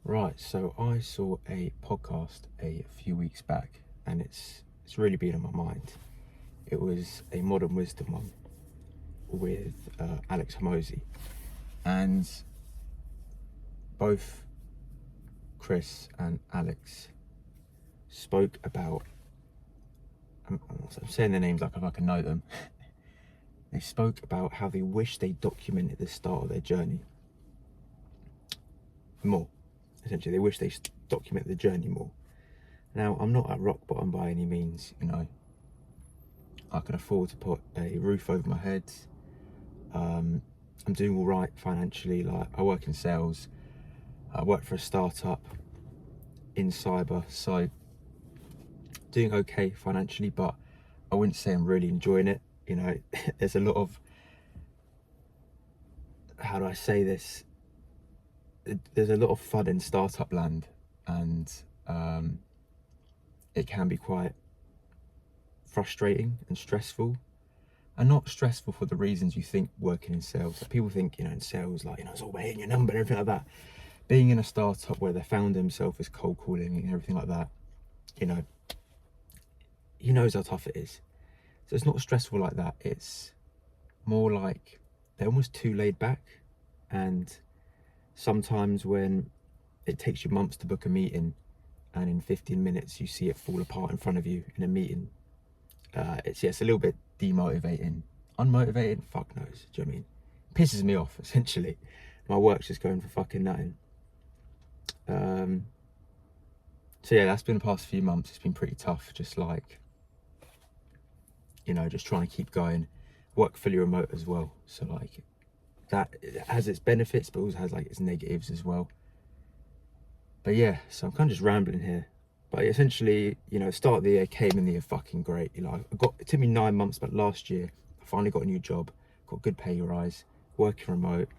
Right, so I saw a podcast a few weeks back, and it's really been on my mind. It was a Modern Wisdom one with Alex Hormozy, and both Chris and Alex spoke about. I'm saying their names like I can know them. They spoke about how they wish they documented the start of their journey more. Essentially, they wish they documented the journey more. Now, I'm not at rock bottom by any means, I can afford to put a roof over my head. I'm doing all right financially. Like, I work in sales. I work for a startup in cyber, so doing okay financially, but I wouldn't say I'm really enjoying it. There's a lot of, how do I say this? There's a lot of fun in startup land, and it can be quite frustrating and stressful. And not stressful for the reasons you think working in sales. Like, people think, in sales, it's all about hitting your number and everything like that. Being in a startup where the founder himself is cold calling and everything like that, he knows how tough it is. So it's not stressful like that. It's more like they're almost too laid back. And sometimes when it takes you months to book a meeting, and in 15 minutes you see it fall apart in front of you in a meeting, it's a little bit demotivating. Unmotivated? Fuck knows. Do you know what I mean? Pisses me off, essentially. My work's just going for fucking nothing. So yeah, that's been the past few months. It's been pretty tough, just just trying to keep going. Work fully remote as well, so that has its benefits, but also has its negatives as well. But yeah, so I'm kind of just rambling here. But essentially, start of the year came in the year fucking great. It took me 9 months, but last year I finally got a new job, got a good pay rise, working remote,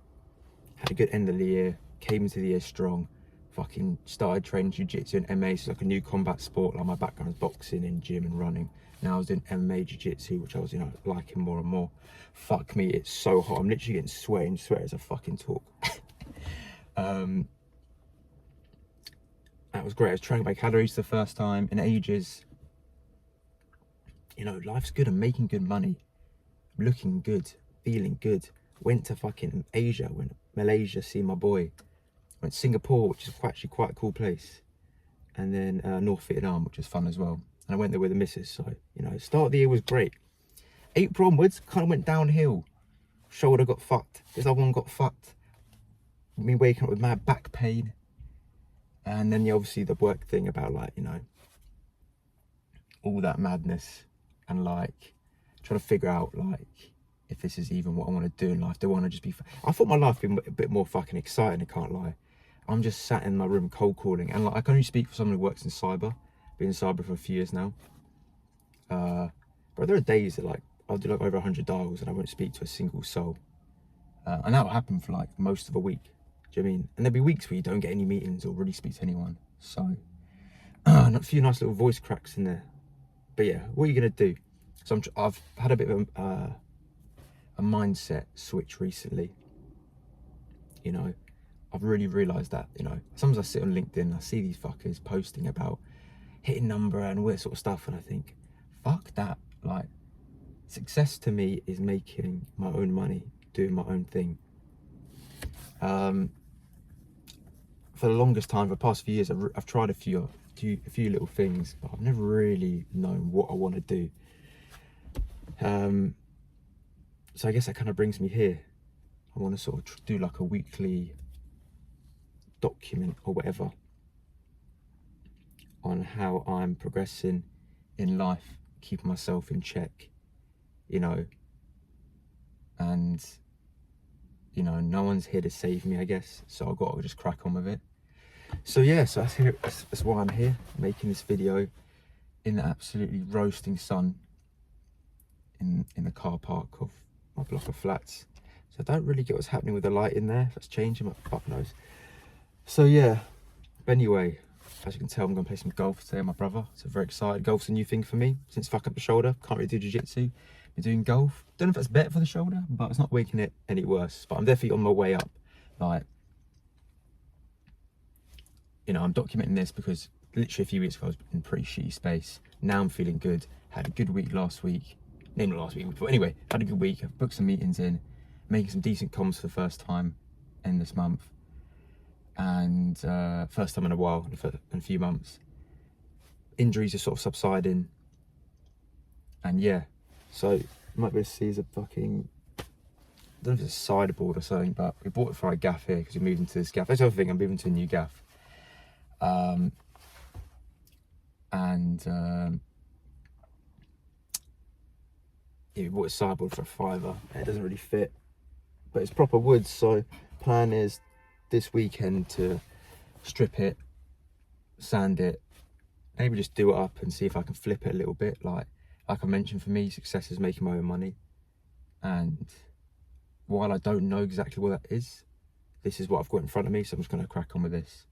had a good end of the year, came into the year strong, fucking started training jiu-jitsu and MMA, so a new combat sport. Like, my background is boxing and gym and running. Now I was doing MMA jiu-jitsu, which I was, liking more and more. Fuck me, it's so hot. I'm literally getting sweat as I fucking talk. That was great. I was tracking my calories the first time in ages. Life's good. I'm making good money. I'm looking good. Feeling good. Went to fucking Asia. Went to Malaysia, see my boy. Went to Singapore, which is actually quite a cool place. And then North Vietnam, which was fun as well. And I went there with the missus. So, start of the year was great. April onwards, kind of went downhill. Shoulder got fucked. This other one got fucked. Me waking up with mad back pain. And then obviously the work thing about all that madness, and trying to figure out if this is even what I want to do in life. Do I want to just be? I thought my life would be a bit more fucking exciting. I can't lie. I'm just sat in my room cold calling, and I can only speak for someone who works in cyber. Been in cyber for a few years now. But there are days that I'll do over 100 dials and I won't speak to a single soul, and that will happen for most of a week. Do you know what I mean? And there'll be weeks where you don't get any meetings or really speak to anyone. So, a few nice little voice cracks in there. But yeah, what are you gonna do? So I've had a bit of a mindset switch recently. I've really realised that, sometimes I sit on LinkedIn and I see these fuckers posting about hitting number and all that sort of stuff, and I think, fuck that. Success to me is making my own money, doing my own thing. For the longest time, for the past few years, I've tried a few little things, but I've never really known what I want to do. So I guess that kind of brings me here. I want to sort of do a weekly document or whatever on how I'm progressing in life, keeping myself in check, and no one's here to save me, I guess, so I've got to just crack on with it. So yeah, so that's why I'm here, making this video in the absolutely roasting sun in the car park of my block of flats. So I don't really get what's happening with the light in there. If that's changing, but fuck knows. So yeah, but anyway, as you can tell, I'm going to play some golf today with my brother. So very excited. Golf's a new thing for me since fuck up the shoulder. Can't really do jiu-jitsu. Been doing golf. Don't know if that's better for the shoulder, but it's not making it any worse. But I'm definitely on my way up. you know, I'm documenting this because literally a few weeks ago I was in pretty shitty space. Now I'm feeling good. Had a good week last week. Not last week, but anyway, had a good week. I've booked some meetings in, making some decent comms for the first time in this month. And first time in a while, in a few months. Injuries are sort of subsiding. And yeah, so you might be able to see as a fucking, I don't know if it's a sideboard or something, but we bought it for our gaff here because we moved into this gaff. That's the other thing, I'm moving to a new gaff. Yeah, we bought a sideboard for £5. It doesn't really fit, but it's proper wood. So plan is this weekend to strip it, sand it, maybe just do it up and see if I can flip it a little bit. Like I mentioned, for me, success is making my own money. And while I don't know exactly what that is, this is what I've got in front of me. So I'm just going to crack on with this.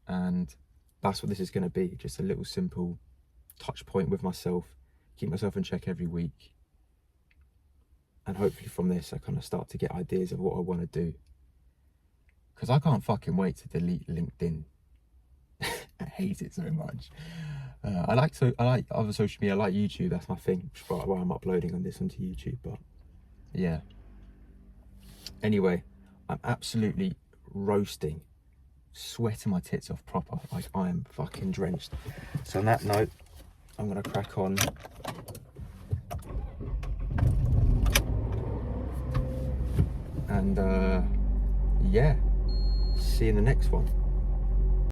And that's what this is going to be. Just a little simple touch point with myself, keep myself in check every week. And hopefully from this, I kind of start to get ideas of what I want to do. Because I can't fucking wait to delete LinkedIn. I hate it so much. I like other social media. I like YouTube. That's my thing. Which is why I'm uploading on this onto YouTube. But yeah. Anyway, I'm absolutely roasting, sweating my tits off proper. Like I am fucking drenched. So on that note, I'm gonna crack on. And yeah, see you in the next one.